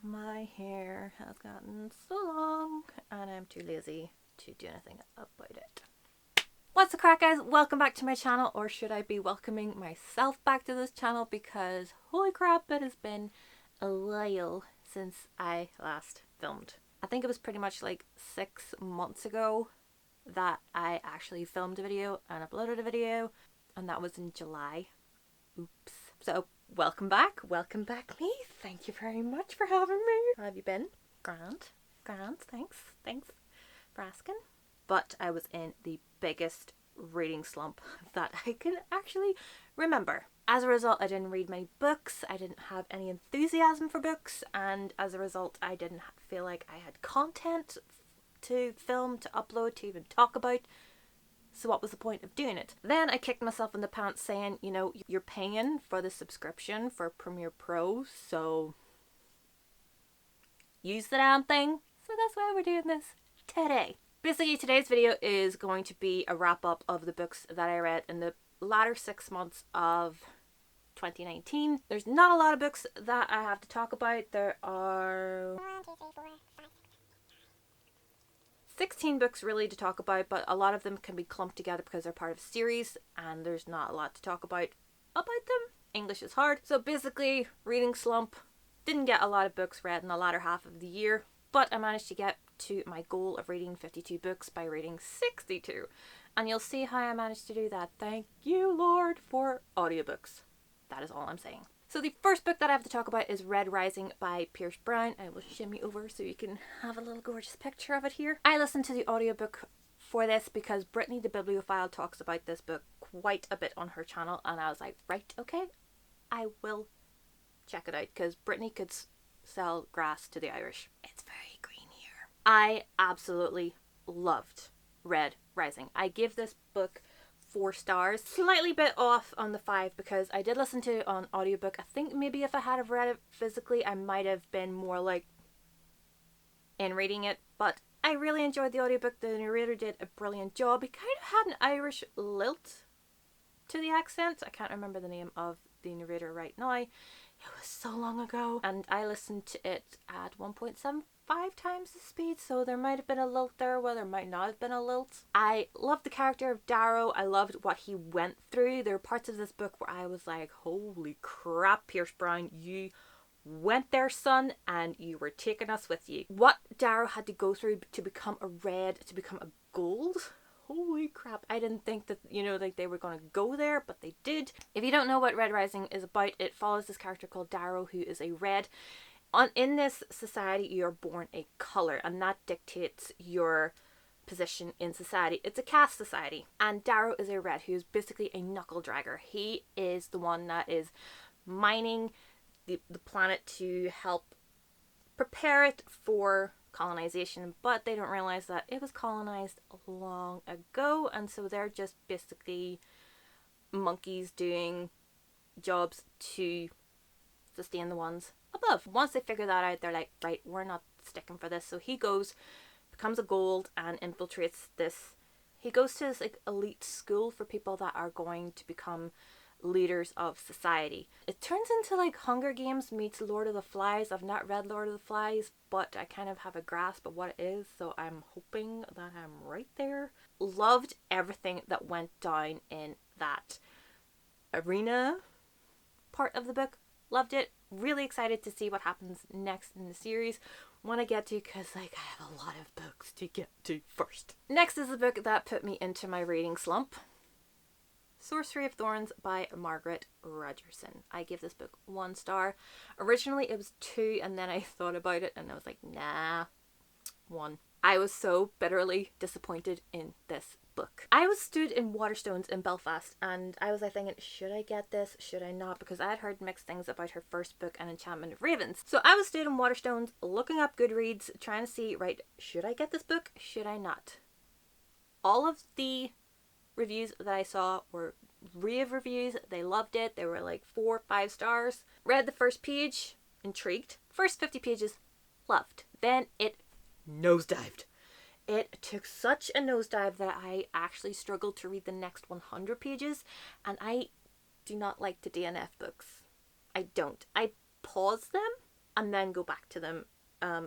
My hair has gotten so long and I'm too lazy to do anything about it. What's the crack, guys? Welcome back to my channel, or should I be welcoming myself back to this channel, because holy crap, it has been a while since I last filmed. I think it was pretty much like 6 months ago that I actually filmed a video and uploaded a video, and that was in July. Oops. So welcome back me. Thank you very much for having me. How have you been? Grand, thanks for asking. But I was in the biggest reading slump that I can actually remember. As a result, I didn't read many books, I didn't have any enthusiasm for books, and as a result I didn't feel like I had content to film, to upload, to even talk about. So what was the point of doing it? Then I kicked myself in the pants saying, you know, you're paying for the subscription for Premiere Pro, so use the damn thing. So that's why we're doing this today. Basically, today's video is going to be a wrap up of the books that I read in the latter 6 months of 2019. There's not a lot of books that I have to talk about. There are 16 books really to talk about, but a lot of them can be clumped together because they're part of a series and there's not a lot to talk about them. English is hard. So basically, reading slump. Didn't get a lot of books read in the latter half of the year, but I managed to get to my goal of reading 52 books by reading 62. And you'll see how I managed to do that. Thank you, Lord, for audiobooks. That is all I'm saying. So the first book that I have to talk about is Red Rising by Pierce Brown. I will shimmy over so you can have a little gorgeous picture of it here. I listened to the audiobook for this because Brittany the Bibliophile talks about this book quite a bit on her channel, and I was like, right, okay, I will check it out because Brittany could sell grass to the Irish. It's very green here. I absolutely loved Red Rising. I give this book 4 stars. Slightly bit off on the 5 because I did listen to it on audiobook. I think maybe if I had have read it physically I might have been more like in reading it, but I really enjoyed the audiobook. The narrator did a brilliant job. He kind of had an Irish lilt to the accent. I can't remember the name of the narrator right now. It was so long ago, and I listened to it at 1.75 times the speed, so there might have been a lilt there where there might not have been a lilt. I loved the character of Darrow. I loved what he went through. There are parts of this book where I was like, holy crap, Pierce Brown, you went there, son, and you were taking us with you. What Darrow had to go through to become a red, to become a gold. Holy crap, I didn't think that, you know, like they were going to go there, but they did. If you don't know what Red Rising is about, it follows this character called Darrow who is a red. In this society, you're born a colour, and that dictates your position in society. It's a caste society, and Darrow is a red who is basically a knuckle dragger. He is the one that is mining the planet to help prepare it for colonization, but they don't realize that it was colonized long ago, and so they're just basically monkeys doing jobs to sustain the ones above. Once they figure that out, they're like, right, we're not sticking for this. So he goes, becomes a gold, and infiltrates this. He goes to this like elite school for people that are going to become leaders of society. It turns into like Hunger Games meets Lord of the Flies. I've not read Lord of the Flies, but I kind of have a grasp of what it is, so I'm hoping that I'm right there. Loved everything that went down in that arena part of the book. Loved it. Really excited to see what happens next in the series when I get to, because like I have a lot of books to get to first. Next is the book that put me into my reading slump. Sorcery of Thorns by Margaret Rogerson. I give this book 1 star. Originally it was 2, and then I thought about it and I was like, nah, 1. I was so bitterly disappointed in this book. I was stood in Waterstones in Belfast, and I was like thinking, should I get this? Should I not? Because I had heard mixed things about her first book, An Enchantment of Ravens. So I was stood in Waterstones looking up Goodreads, trying to see, right, should I get this book? Should I not? All of the reviews that I saw were rave reviews. They loved it. They were like 4 or 5 stars. Read the first page, intrigued. First 50 pages, loved. Then it nosedived. It took such a nosedive that I actually struggled to read the next 100 pages, and I do not like to DNF books. I don't. I pause them and then go back to them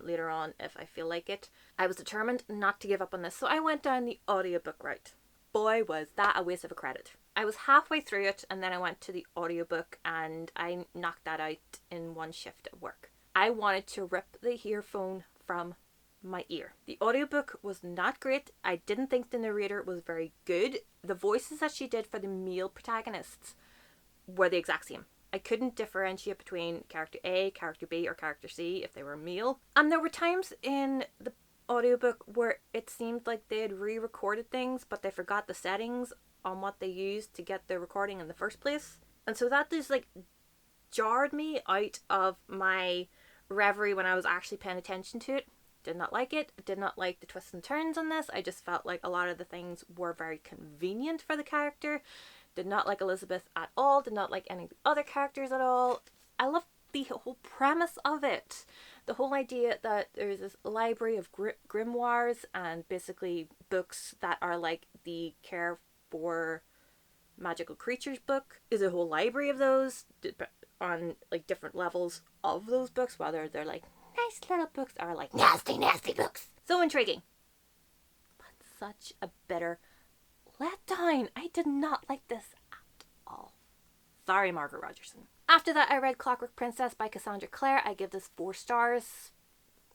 later on if I feel like it. I was determined not to give up on this, so I went down the audiobook route. Boy, was that a waste of a credit. I was halfway through it and then I went to the audiobook and I knocked that out in one shift at work. I wanted to rip the earphone from my ear. The audiobook was not great. I didn't think the narrator was very good. The voices that she did for the male protagonists were the exact same. I couldn't differentiate between character A, character B, or character C if they were male. And there were times in the audiobook where it seemed like they had re-recorded things, but they forgot the settings on what they used to get the recording in the first place. And so that just like jarred me out of my reverie when I was actually paying attention to it. Did not like it. Did not like the twists and turns on this. I just felt like a lot of the things were very convenient for the character. Did not like Elizabeth at all. Did not like any of the other characters at all. I loved the whole premise of it. The whole idea that there's this library of grimoires and basically books that are like the Care for Magical Creatures book. Is a whole library of those on like different levels of those books, whether they're like nice little books or like nasty books. So intriguing. But such a bitter letdown. I did not like this at all. Sorry, Margaret Rogerson. After that, I read Clockwork Princess by Cassandra Clare. I give this 4 stars.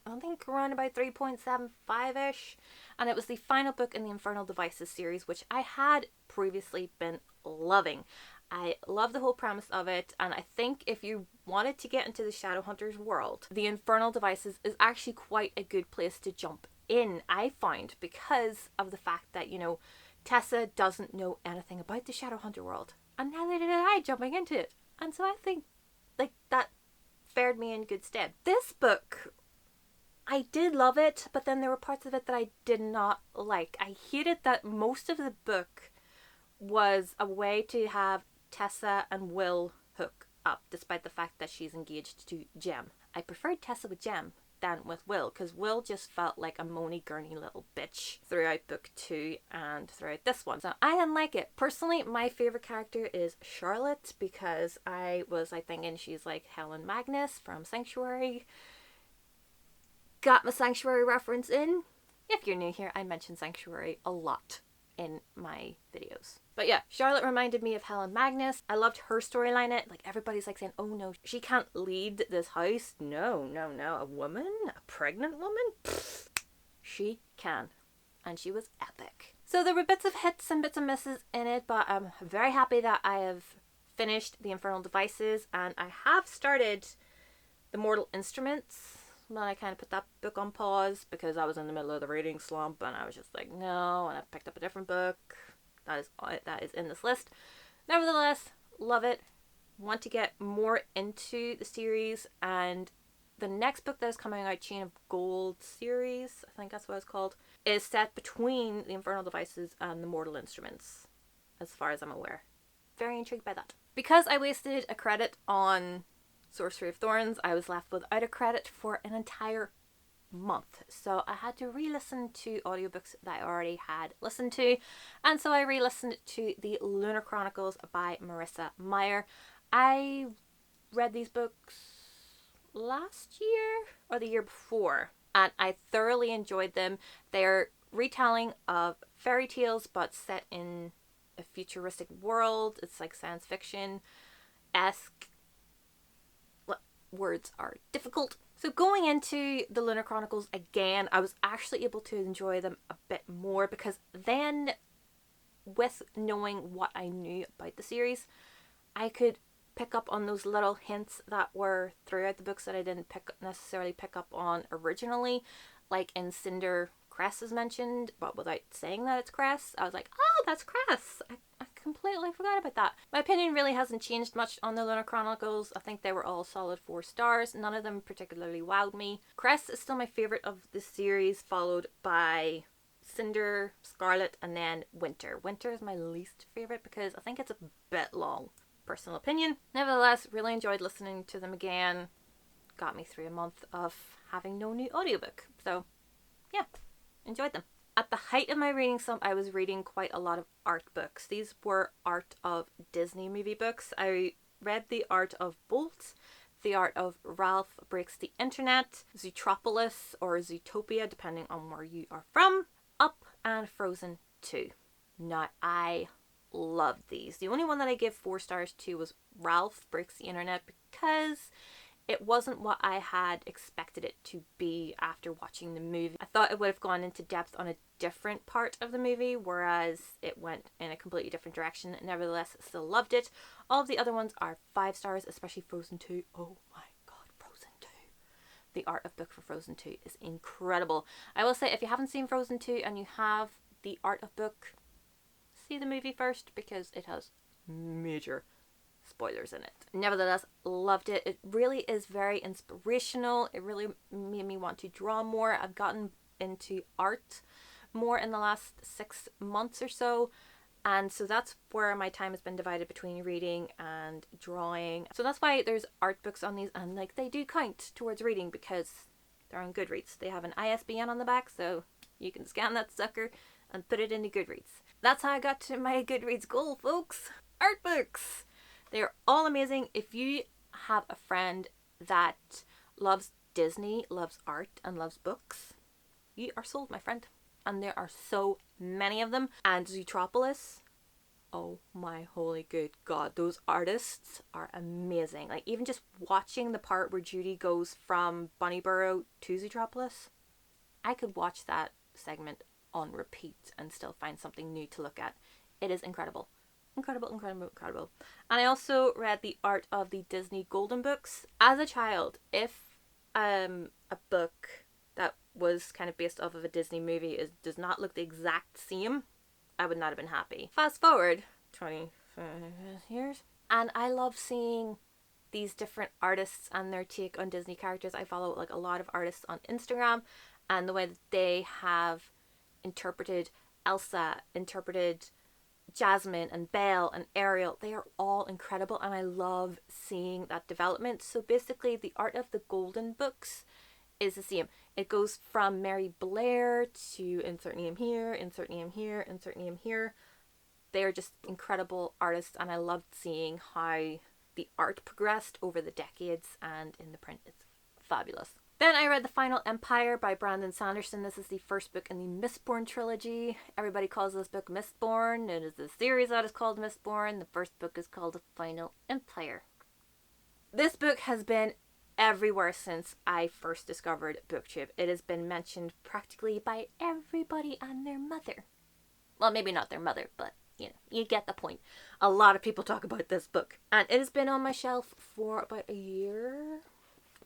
I think around about 3.75-ish. And it was the final book in the Infernal Devices series, which I had previously been loving. I love the whole premise of it, and I think if you wanted to get into the Shadowhunters world, the Infernal Devices is actually quite a good place to jump in, I find, because of the fact that, you know, Tessa doesn't know anything about the Shadowhunter world, and neither did I jumping into it. And so I think, like, that fared me in good stead. This book, I did love it, but then there were parts of it that I did not like. I hated that most of the book was a way to have Tessa and Will hook up, despite the fact that she's engaged to Jem. I preferred Tessa with Jem than with Will, because Will just felt like a moany gurney little bitch throughout book 2 and throughout this one. So I didn't like it. Personally, my favourite character is Charlotte, because I was like thinking she's like Helen Magnus from Sanctuary. Got my Sanctuary reference in. If you're new here, I mention Sanctuary a lot in my videos. But yeah, Charlotte reminded me of Helen Magnus. I loved her storyline. Like, everybody's like saying, oh no, she can't lead this house. No. A woman? A pregnant woman? Pfft. She can. And she was epic. So there were bits of hits and bits of misses in it, but I'm very happy that I have finished the Infernal Devices, and I have started the Mortal Instruments. Then I kind of put that book on pause because I was in the middle of the reading slump, and I was just like, no, and I picked up a different book. That is in this list. Nevertheless, love it. Want to get more into the series, and the next book that is coming out, Chain of Gold series, I think that's what it's called, is set between the Infernal Devices and the Mortal Instruments, as far as I'm aware. Very intrigued by that. Because I wasted a credit on Sorcery of Thorns, I was left without a credit for an entire month. So I had to re-listen to audiobooks that I already had listened to, and so I re-listened to the Lunar Chronicles by Marissa Meyer. I read these books last year or the year before, and I thoroughly enjoyed them. They're retelling of fairy tales but set in a futuristic world. It's like science fiction-esque. Words are difficult. So going into the Lunar Chronicles again, I was actually able to enjoy them a bit more, because then, with knowing what I knew about the series, I could pick up on those little hints that were throughout the books that I didn't necessarily pick up on originally. Like in Cinder, Cress is mentioned, but without saying that it's Cress, I was like, oh, that's Cress. I completely forgot about that. My opinion really hasn't changed much on the Lunar Chronicles. I think they were all solid 4 stars. None of them particularly wowed me. Cress is still my favorite of the series, followed by Cinder, Scarlet, and then Winter. Winter is my least favorite because I think it's a bit long. Personal opinion. Nevertheless, really enjoyed listening to them again. Got me through a month of having no new audiobook. So, yeah, enjoyed them. At the height of my reading slump, I was reading quite a lot of art books. These were art of Disney movie books. I read the art of Bolt, The Art of Ralph Breaks the Internet, Zootropolis or Zootopia, depending on where you are from, Up, and Frozen 2. Now, I loved these. The only one that I gave 4 stars to was Ralph Breaks the Internet because it wasn't what I had expected it to be after watching the movie. I thought it would have gone into depth on a different part of the movie, whereas it went in a completely different direction. Nevertheless, still loved it. All of the other ones are 5 stars, especially Frozen 2. Oh my god, Frozen 2. The art of book for Frozen 2 is incredible. I will say, if you haven't seen Frozen 2 and you have the art of book, see the movie first because it has major spoilers in it. Nevertheless, loved it. It really is very inspirational. It really made me want to draw more. I've gotten into art more in the last 6 months or so, and so that's where my time has been divided between reading and drawing. So that's why there's art books on these, and like they do count towards reading because they're on Goodreads. They have an ISBN on the back, so you can scan that sucker and put it into Goodreads. That's how I got to my Goodreads goal, folks. Art books! They're all amazing. If you have a friend that loves Disney, loves art, and loves books, you are sold, my friend. And there are so many of them. And Zootropolis, oh my holy good god, those artists are amazing. Like, even just watching the part where Judy goes from Bunnyborough to Zootropolis, I could watch that segment on repeat and still find something new to look at. It is incredible. Incredible, incredible, incredible. And I also read The Art of the Disney Golden Books. As a child, if a book that was kind of based off of a Disney movie does not look the exact same, I would not have been happy. Fast forward 25 years, and I love seeing these different artists and their take on Disney characters. I follow like a lot of artists on Instagram, and the way that they have interpreted Elsa, interpreted Jasmine and Belle and Ariel, they are all incredible, and I love seeing that development. So basically, The Art of the Golden Books is the same. It goes from Mary Blair to insert name here, insert name here, insert name here. They are just incredible artists, and I loved seeing how the art progressed over the decades, and in the print it's fabulous. Then I read The Final Empire by Brandon Sanderson. This is the first book in the Mistborn trilogy. Everybody calls this book Mistborn. It is a series that is called Mistborn. The first book is called The Final Empire. This book has been everywhere since I first discovered BookTube. It has been mentioned practically by everybody and their mother. Well, maybe not their mother, but you know, you get the point. A lot of people talk about this book. And it has been on my shelf for about a year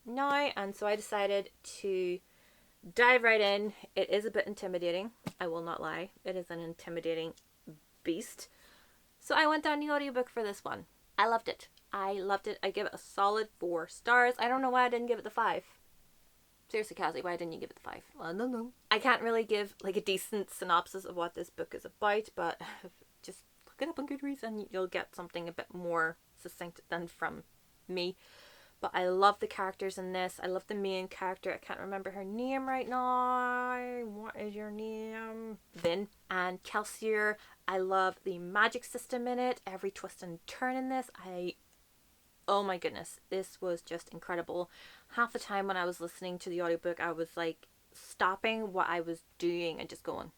now, and so I decided to dive right in. It is a bit intimidating, I will not lie. It is an intimidating beast. So I went down the audiobook for this one. I loved it. I give it a solid 4 stars. I don't know why I didn't give it the 5. Seriously, Cassie, why didn't you give it the 5? Well, no. I can't really give like a decent synopsis of what this book is about, but just look it up on Goodreads and you'll get something a bit more succinct than from me. But I love the characters in this. I love the main character. I can't remember her name right now. What is your name? Vin. And Kelsier. I love the magic system in it. Every twist and turn in this. Oh my goodness. This was just incredible. Half the time when I was listening to the audiobook, I was like stopping what I was doing and just going,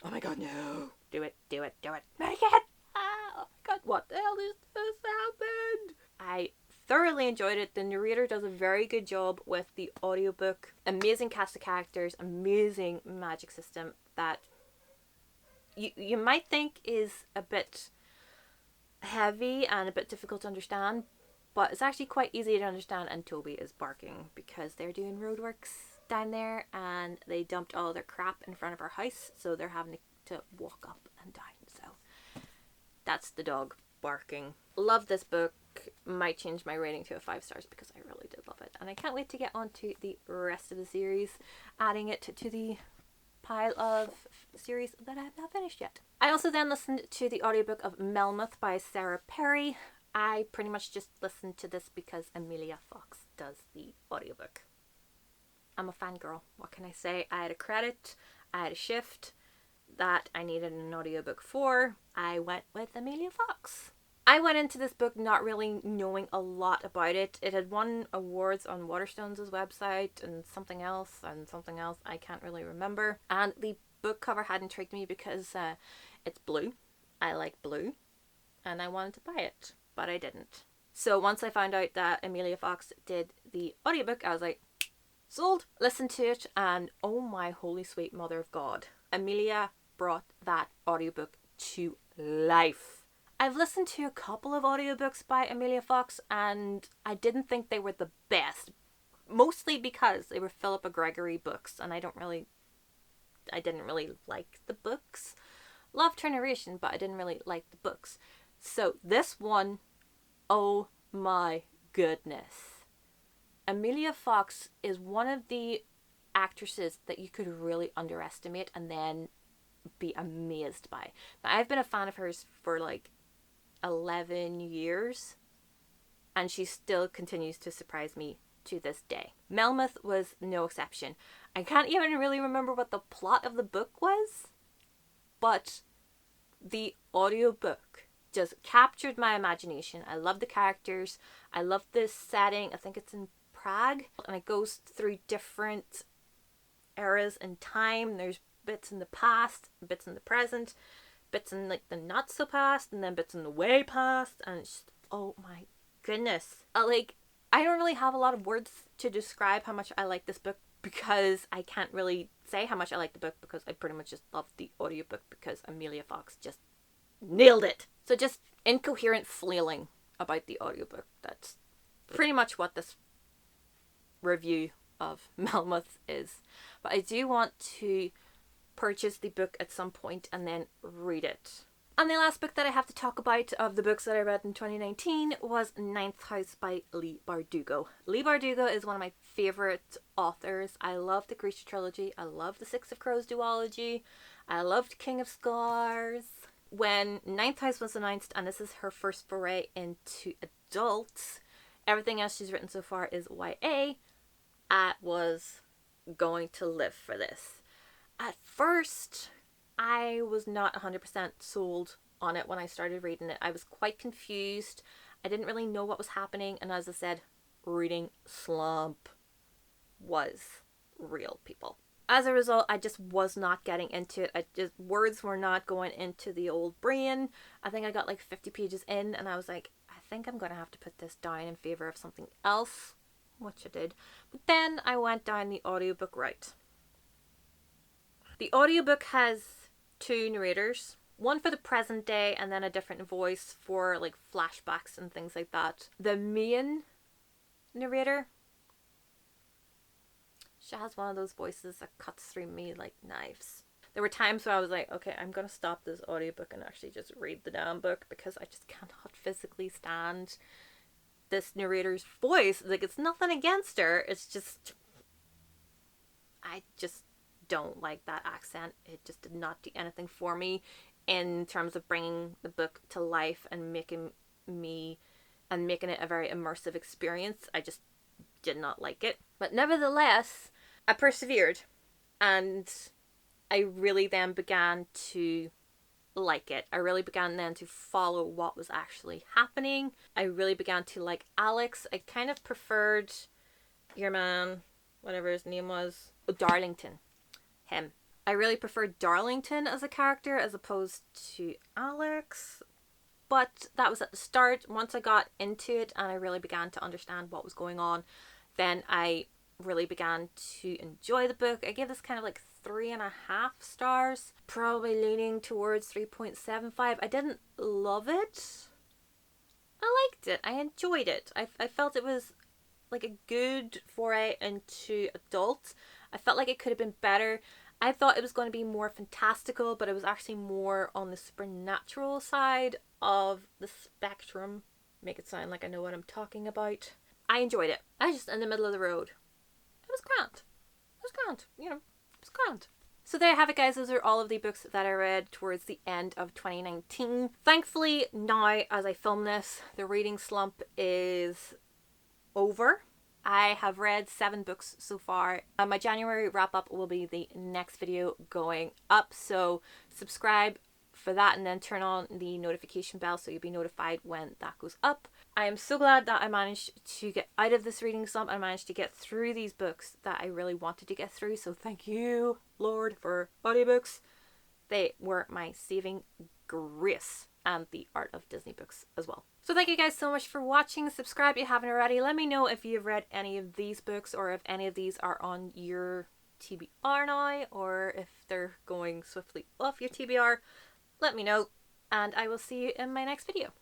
oh my god, no. Do it. Make it. Oh my god, what the hell is this happened? I thoroughly enjoyed it. The narrator does a very good job with the audiobook. Amazing cast of characters, amazing magic system that you might think is a bit heavy and a bit difficult to understand, but it's actually quite easy to understand, and Toby is barking because they're doing roadworks down there and they dumped all their crap in front of our house, so they're having to walk up and down. So that's the dog barking. Love this book. Might change my rating to a 5 stars because I really did love it. And I can't wait to get on to the rest of the series, adding it to the pile of series that I have not finished yet. I also then listened to the audiobook of Melmoth by Sarah Perry. I pretty much just listened to this because Amelia Fox does the audiobook. I'm a fangirl. What can I say? I had a credit, I had a shift that I needed an audiobook for. I went with Amelia Fox. I went into this book not really knowing a lot about it. It had won awards on Waterstones' website and something else. I can't really remember. And the book cover had intrigued me because it's blue. I like blue. And I wanted to buy it, but I didn't. So once I found out that Amelia Fox did the audiobook, I was like, sold. Listened to it, and oh my holy sweet mother of God, Amelia brought that audiobook to life. I've listened to a couple of audiobooks by Amelia Fox, and I didn't think they were the best. Mostly because they were Philippa Gregory books, and I didn't really like the books. Loved her narration, but I didn't really like the books. So this one, oh my goodness. Amelia Fox is one of the actresses that you could really underestimate and then be amazed by. Now, I've been a fan of hers for like 11 years, and she still continues to surprise me to this day. Melmoth was no exception. I can't even really remember what the plot of the book was, but the audiobook just captured my imagination. I love the characters. I love this setting. I think it's in Prague, and it goes through different eras in time. There's bits in the past, bits in the present, bits in like the not so past, and then bits in the way past, and it's just, oh my goodness. I don't really have a lot of words to describe how much I like this book, because I can't really say how much I like the book, because I pretty much just love the audiobook because Amelia Fox just nailed it. So just incoherent flailing about the audiobook. That's pretty much what this review of Melmoth is. But I do want to purchase the book at some point and then read it. And the last book that I have to talk about of the books that I read in 2019 was Ninth House by Leigh Bardugo. Leigh Bardugo is one of my favourite authors. I love the Grisha trilogy. I love the Six of Crows duology. I loved King of Scars. When Ninth House was announced, and this is her first foray into adults, everything else she's written so far is YA, I was going to live for this. At first, I was not 100% sold on it when I started reading it. I was quite confused. I didn't really know what was happening, and as I said, reading slump was real, people. As a result, I just was not getting into it. Words were not going into the old brain. I think I got like 50 pages in, and I was like, I think I'm going to have to put this down in favour of something else, which I did. But then I went down the audiobook route. The audiobook has two narrators, one for the present day and then a different voice for like flashbacks and things like that. The main narrator, she has one of those voices that cuts through me like knives. There were times where I was like, okay, I'm going to stop this audiobook and actually just read the damn book, because I just cannot physically stand this narrator's voice. Like, it's nothing against her. It's just, I just don't like that accent. It just did not do anything for me in terms of bringing the book to life and making it a very immersive experience. I just did not like it. But nevertheless, I persevered, and I really then began to like it. I really began then to follow what was actually happening. I really began to like Alex. I kind of preferred your man, whatever his name was, Darlington. Him. I really preferred Darlington as a character as opposed to Alex. But that was at the start. Once I got into it and I really began to understand what was going on, then I really began to enjoy the book. I gave this kind of like 3.5 stars, probably leaning towards 3.75. I didn't love it. I liked it. I enjoyed it. I felt it was like a good foray into adult. I felt like it could have been better. I thought it was going to be more fantastical, but it was actually more on the supernatural side of the spectrum. Make it sound like I know what I'm talking about. I enjoyed it. I was just in the middle of the road. It was grand. It was grand. You know, it was grand. So there you have it, guys. Those are all of the books that I read towards the end of 2019. Thankfully, now as I film this, the reading slump is over. I have read 7 books so far. My January wrap up will be the next video going up. So subscribe for that and then turn on the notification bell so you'll be notified when that goes up. I am so glad that I managed to get out of this reading slump. I managed to get through these books that I really wanted to get through. So thank you, Lord, for audiobooks. They were my saving grace, and the art of Disney books as well. So thank you guys so much for watching. Subscribe if you haven't already. Let me know if you've read any of these books or if any of these are on your TBR now, or if they're going swiftly off your TBR. Let me know, and I will see you in my next video.